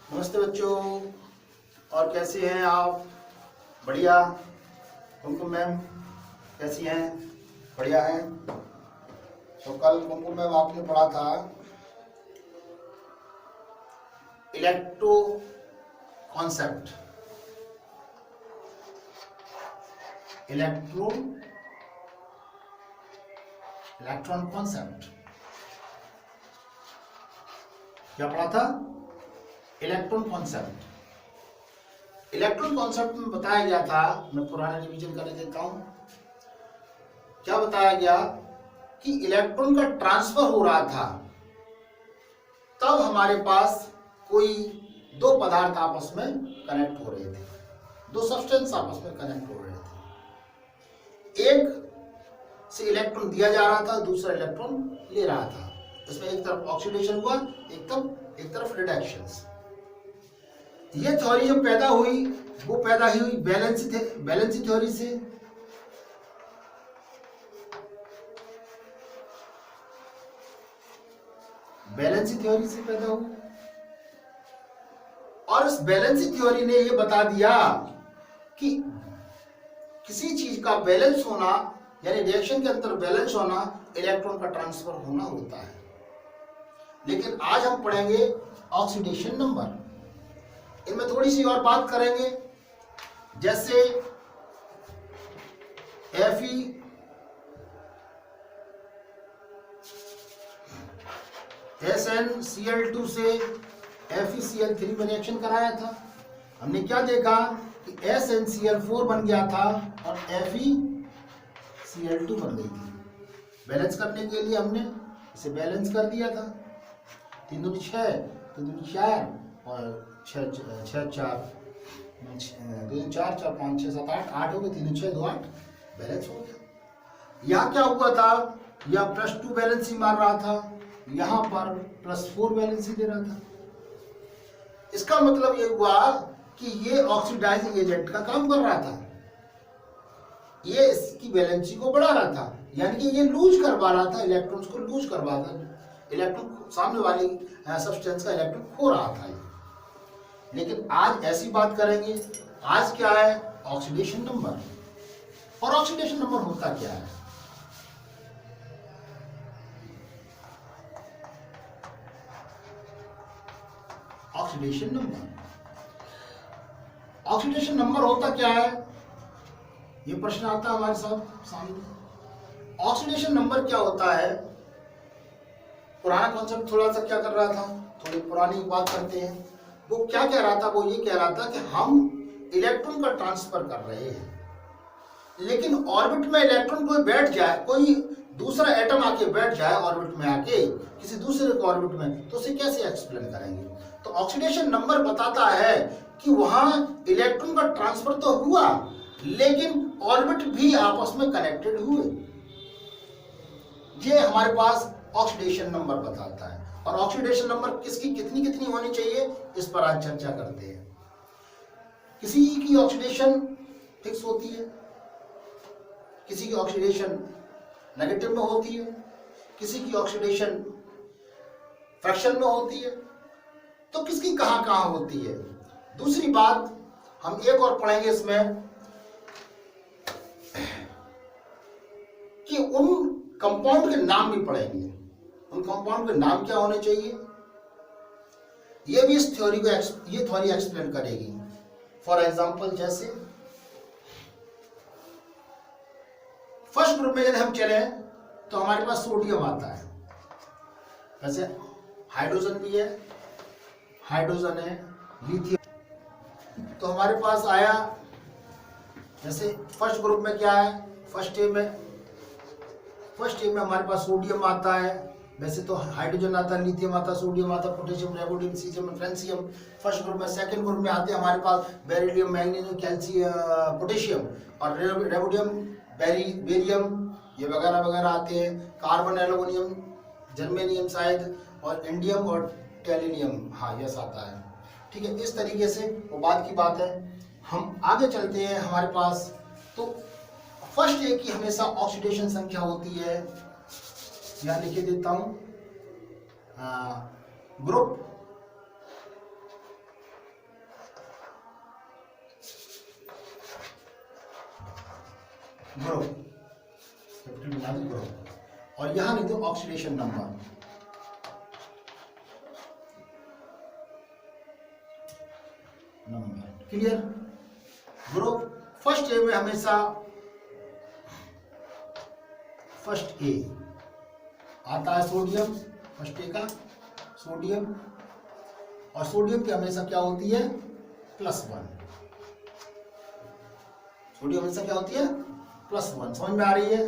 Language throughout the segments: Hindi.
नमस्ते बच्चों, और कैसे हैं आप? बढ़िया। कुमकुम मैम कैसी हैं? बढ़िया हैं। तो कल कुमकुम मैम आपने पढ़ा था इलेक्ट्रो कॉन्सेप्ट, इलेक्ट्रॉन कॉन्सेप्ट। क्या पढ़ा था? Electron concept. इलेक्ट्रॉन कॉन्सेप्ट में बताया गया था, मैं पुराना रिवीजन करने देता हूं। क्या बताया गया कि इलेक्ट्रॉन का ट्रांसफर हो रहा था, तब हमारे पास कोई दो पदार्थ आपस में कनेक्ट हो रहे थे, दो सब्सटेंस आपस में कनेक्ट हो रहे थे। एक से इलेक्ट्रॉन दिया जा रहा था, दूसरा इलेक्ट्रॉन ले रहा था। इसमें एक तरफ ऑक्सीडेशन हुआ, एक तरफ रिडक्शंस। ये थ्योरी जब पैदा हुई, वो पैदा हुई बैलेंसी थ्योरी से। बैलेंसी थ्योरी से पैदा हुई, और इस बैलेंसी थ्योरी ने ये बता दिया कि किसी चीज का बैलेंस होना, यानी रिएक्शन के अंदर बैलेंस होना, इलेक्ट्रॉन का ट्रांसफर होना होता है। लेकिन आज हम पढ़ेंगे ऑक्सीडेशन नंबर। इनमें थोड़ी सी और बात करेंगे, जैसे FeSnCl2 से FeCl3 में रिएक्शन कराया था। हमने क्या देखा कि SnCl4 बन गया था और FeCl2 बन गई थी। बैलेंस करने के लिए हमने इसे बैलेंस कर दिया था। 3 दूनी 6, 3 दूनी 4 और 6 4 2 4 4 5 6 7 8 हो गए। 3 6 2 8 बैलेंस हो गया। यहाँ क्या हुआ था? यह +2 बैलेंस ही मार रहा था, यहाँ पर +4 बैलेंस ही दे रहा था। इसका मतलब ये हुआ कि ये ऑक्सीडाइजिंग एजेंट का काम कर रहा था, ये इसकी वैलेंसी को बढ़ा रहा था, यानी कि ये लूज करवा रहा था, इलेक्ट्रॉन्स को लूज करवा रहा था। इलेक्ट्रॉन सामने वाली सब्सटेंस का इलेक्ट्रॉन खो रहा था। लेकिन आज ऐसी बात करेंगे, आज क्या है? Oxidation number. और ऑक्सीडेशन नंबर होता क्या है? ऑक्सीडेशन नंबर होता क्या है? ये प्रश्न आता है हमारे सामने। ऑक्सीडेशन नंबर क्या होता है? पुराना कॉन्सेप्ट थोड़ा सा क्या कर रहा था, थोड़ी पुरानी बात करते हैं। वो क्या कह रहा था? वो ये कह रहा था कि हम इलेक्ट्रॉन का ट्रांसफर कर रहे हैं, लेकिन ऑर्बिट में इलेक्ट्रॉन कोई बैठ जाए, कोई दूसरा एटम आके बैठ जाए ऑर्बिट में, आके किसी दूसरे ऑर्बिट में, तो उसे कैसे एक्सप्लेन करेंगे? तो ऑक्सीडेशन नंबर बताता है कि वहां इलेक्ट्रॉन का ट्रांसफर तो हुआ, लेकिन ऑर्बिट भी आपस में कनेक्टेड हुए। ये हमारे पास ऑक्सीडेशन नंबर बताता है। और ऑक्सीडेशन नंबर किसकी कितनी होनी चाहिए, इस पर आज चर्चा करते हैं। किसी की ऑक्सीडेशन फिक्स होती है, किसी की ऑक्सीडेशन नेगेटिव में होती है, किसी की ऑक्सीडेशन फ्रैक्शन में होती है, तो किसकी कहां होती है। दूसरी बात हम एक और पढ़ेंगे इसमें कि उन कंपाउंड के नाम भी पढ़ेंगे। उन कंपाउंड के नाम क्या होने चाहिए, ये भी इस थ्योरी को ये थ्योरी एक्सप्लेन करेगी। फॉर एग्जांपल, जैसे फर्स्ट ग्रुप में यदि हम चले तो हमारे पास सोडियम आता है। वैसे हाइड्रोजन भी है, हाइड्रोजन है, लिथियम। तो हमारे पास आया, जैसे फर्स्ट ग्रुप में क्या है, फर्स्ट ए में हमारे पास सोडियम आता है। वैसे तो हाइड्रोजन आता है, लिथियम आता है, सोडियम आता है, potassium, rubidium, caesium, francium first group में। सेकंड ग्रुप में आते हैं हमारे पास बेरिलियम, मैग्नीशियम, कैल्शियम, पोटेशियम, और रेबोडियम, बेरियम, ये वगैरह वगैरह आते हैं। कार्बन, एल्यूमिनियम, जर्मेनियम शायद, और इंडियम और टेलिनियम, हाँ यस आता है। ठीक है, इस तरीके से वो बात की बात है। हम आगे चलते हैं। हमारे पास तो फर्स्ट ए की हमेशा ऑक्सीडेशन संख्या होती है, यहां लिखे देता हूं, ग्रुप यहां लिख दो oxidation number. Clear. Group first A में हमेशा फर्स्ट ए आता है सोडियम, फर्स्ट ए का सोडियम, और सोडियम की हमेशा क्या होती है +1। सोडियम हमेशा क्या होती है +1। समझ में आ रही है।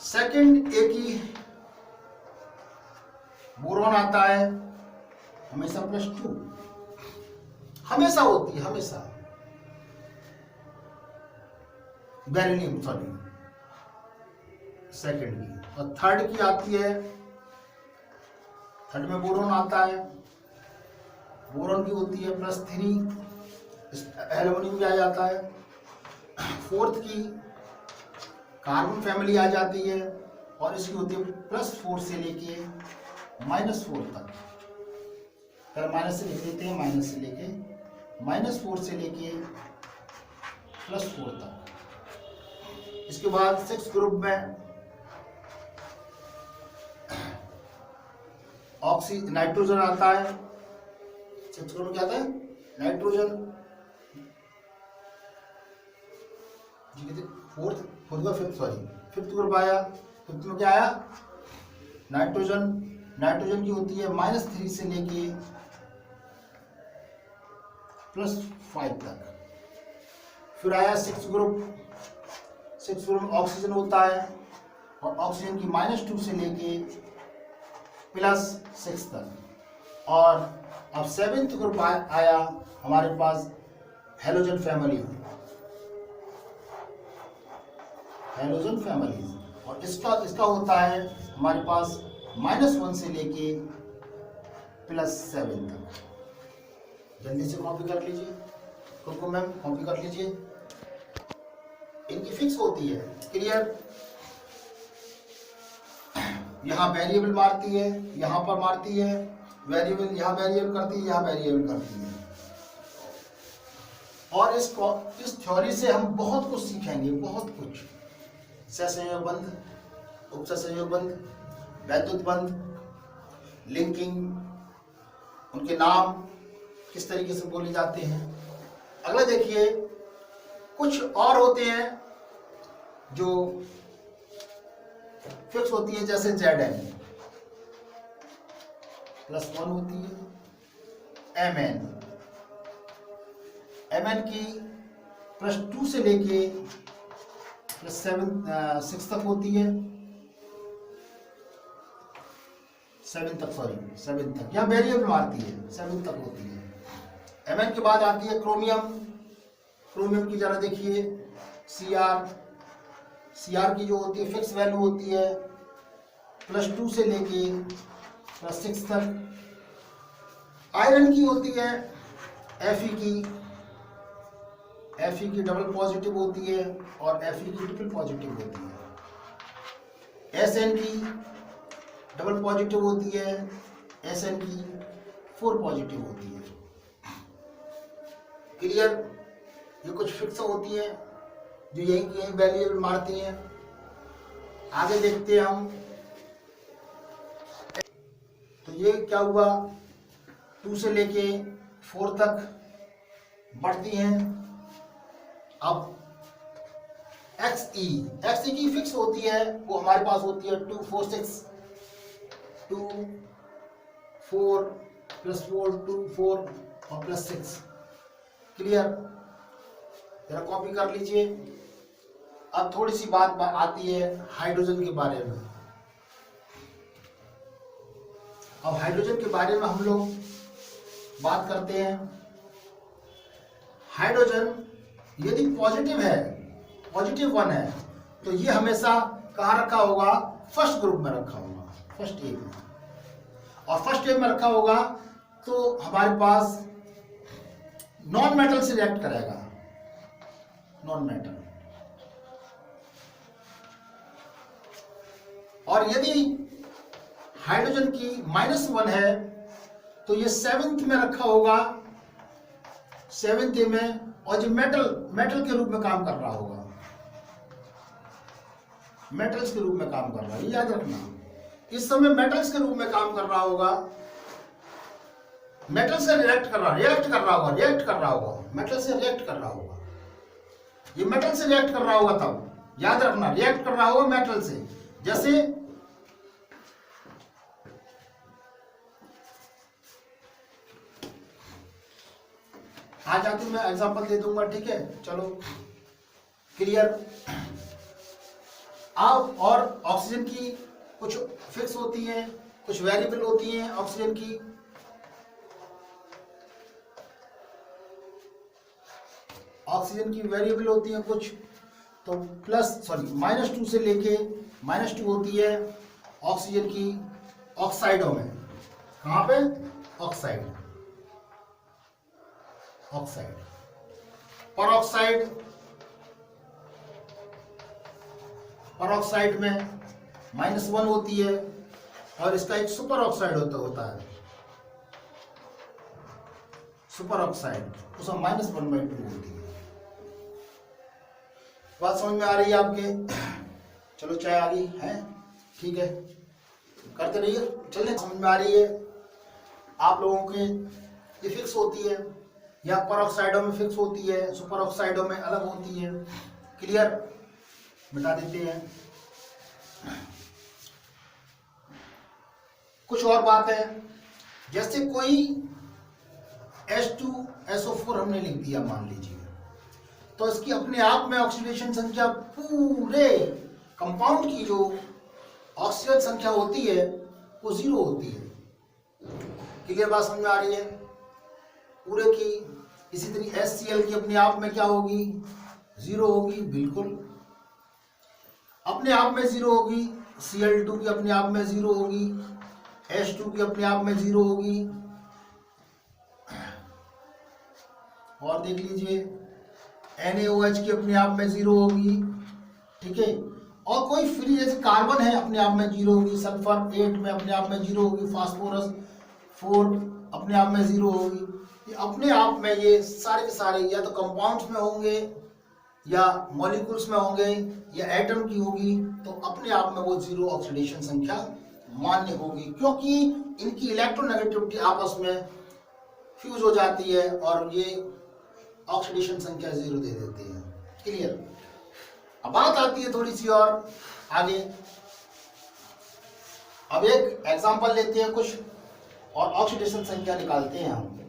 सेकंड ए की बोरॉन आता है हमेशा +2, हमेशा होती है, हमेशा। बेरिलियम सॉरी सेकंड की। और थर्ड की आती है, थर्ड में बोरॉन आता है, बोरॉन की होती है +3, एल्युमिनियम भी आ जाता है। फोर्थ की कार्बन फैमिली आ जाती है और इसकी होती है +4 से लेके -4 तक। पहले माइनस से लिख देते हैं, माइनस से लेके -4 से लेके +4 तक। इसके बाद 6 ग्रुप में नाइट्रोजन आता है। 6 ग्रुप में क्या आता है नाइट्रोजन। फिफ्थ ग्रुप आया। फिफ्थ में क्या आया नाइट्रोजन। नाइट्रोजन की होती है -3 से लेके +5 तक। फिर आया 6 ग्रुप। 6 ग्रुप में ऑक्सीजन होता है और ऑक्सीजन की -2 से लेके +6 तक। और अब 7th ग्रुप आया हमारे पास हेलोजन फैमिली, हेलोजन फैमिली। और इसका होता है हमारे पास -1 से लेके +7 तक। जल्दी से कॉपी कर लीजिए, खुद को मैम कॉपी कर लीजिए। इनकी फिक्स होती है। क्लियर। यहाँ वेरिएबल मारती है, यहाँ पर मारती है वेरिएबल, यहाँ वेरिएबल करती है, यहाँ वेरिएबल करती है। और इस थ्योरी से हम बहुत कुछ सीखेंगे, बहुत कुछ। सहसंयोग बंध, उपसहसंयोग बंध, वैद्युत बंध, लिंकिंग, उनके नाम किस तरीके से बोले जाते हैं। अगला देखिए, कुछ और होते हैं जो फिक्स होती है, जैसे Zn +1 होती है। Mn की +2 से लेके +6 तक होती है। 7 तक या वेरिएबल मारती है, 7 तक होती है। Mn के बाद आती है क्रोमियम। क्रोमियम की जरा देखिए Cr की जो होती है फिक्स वैल्यू होती है +2 से लेके +6 तक। आयरन की होती है Fe की डबल पॉजिटिव होती है और Fe की ट्रिपल पॉजिटिव होती है। Sn की डबल पॉजिटिव होती है, Sn की 4 पॉजिटिव होती है। क्लियर। ये कुछ फिक्स होती है जो यही वेरिएबल मारती हैं। आगे देखते हैं हम। तो ये क्या हुआ, 2 से लेके 4 तक बढ़ती हैं। अब Xe की फिक्स होती है, वो हमारे पास होती है 2 4 6 2 4 +4 2 4 और +6। क्लियर। जरा कॉपी कर लीजिए। अब थोड़ी सी बात आती है हाइड्रोजन के बारे में। अब हाइड्रोजन के बारे में हम लोग बात करते हैं। हाइड्रोजन यदि पॉजिटिव है, पॉजिटिव 1 है, तो ये हमेशा कहाँ रखा होगा, फर्स्ट ग्रुप में रखा होगा, फर्स्ट ए में। और फर्स्ट ए में रखा होगा तो हमारे पास नॉन मेटल से रिएक्ट करेगा, नॉन मेटल। और यदि हाइड्रोजन की -1 है तो ये 7th में रखा होगा, 7th ए में, और जो मेटल के रूप में काम कर रहा होगा, मेटल्स के रूप में काम कर रहा है, याद रखना। इस समय मेटल्स के रूप में काम कर रहा होगा, मेटल से रिएक्ट कर रहा होगा, मेटल से रिएक्ट कर रहा होगा, ये मेटल से रिएक्ट कर रहा होगा, तब याद रखना रिएक्ट कर रहा होगा मेटल से। जैसे आ जाती, मैं एग्जांपल दे दूंगा, ठीक है, चलो क्लियर। अब और ऑक्सीजन की कुछ फिक्स होती हैं, कुछ वेरिएबल होती हैं ऑक्सीजन की। ऑक्सीजन की वेरिएबल होती हैं कुछ, तो -2 से लेके -2 होती है ऑक्सीजन की ऑक्साइडों में। कहाँ पे? ऑक्साइड, परऑक्साइड में -1 होती है, और इसका एक सुपर ऑक्साइड होता है सुपर ऑक्साइड, उसमें -1/2 होती है। बात समझ में आ रही है आपके? चलो चाय आ गई है, ठीक है, करते रहिए, चलिए। समझ में आ रही है आप लोगों के? ये फिक्स होती है, या परऑक्साइडों में फिक्स होती है, सुपर ऑक्साइडों में अलग होती है। क्लियर? बता देते हैं कुछ और बात है। जैसे कोई H2SO4 हमने लिख दिया मान लीजिए, तो इसकी अपने आप में ऑक्सीडेशन संख्या, पूरे कंपाउंड की जो ऑक्सीजन संख्या होती है वो 0 होती है। क्लियर बात समझ में आ रही है? पूरे की। इसी तरह HCl की अपने आप में क्या होगी? 0 होगी, बिल्कुल अपने आप में 0 होगी। Cl2 की अपने आप में 0 होगी, H2 की अपने आप में 0 होगी। और देख लीजिए NaOH की अपने आप में 0 होगी, ठीक है। और कोई फ्री, जैसे कार्बन है अपने आप में 0 होगी, सल्फर 8 में अपने आप में 0 होगी, फास्फोरस 4 अपने आप में 0 होगी। ये अपने आप में ये सारे के सारे या तो कंपाउंड्स में होंगे, या मॉलिक्यूल्स में होंगे, या एटम की होगी, तो अपने आप में वो 0 ऑक्सीडेशन संख्या मान्य होगी, क्योंकि इनकी इलेक्ट्रोनेगेटिविटी आपस में फ्यूज हो जाती है और ये ऑक्सीडेशन संख्या 0 दे देते हैं। क्लियर? अब बात आती है थोड़ी सी और आगे। अब एक एग्जांपल लेते हैं कुछ, और ऑक्सीडेशन संख्या निकालते हैं हम।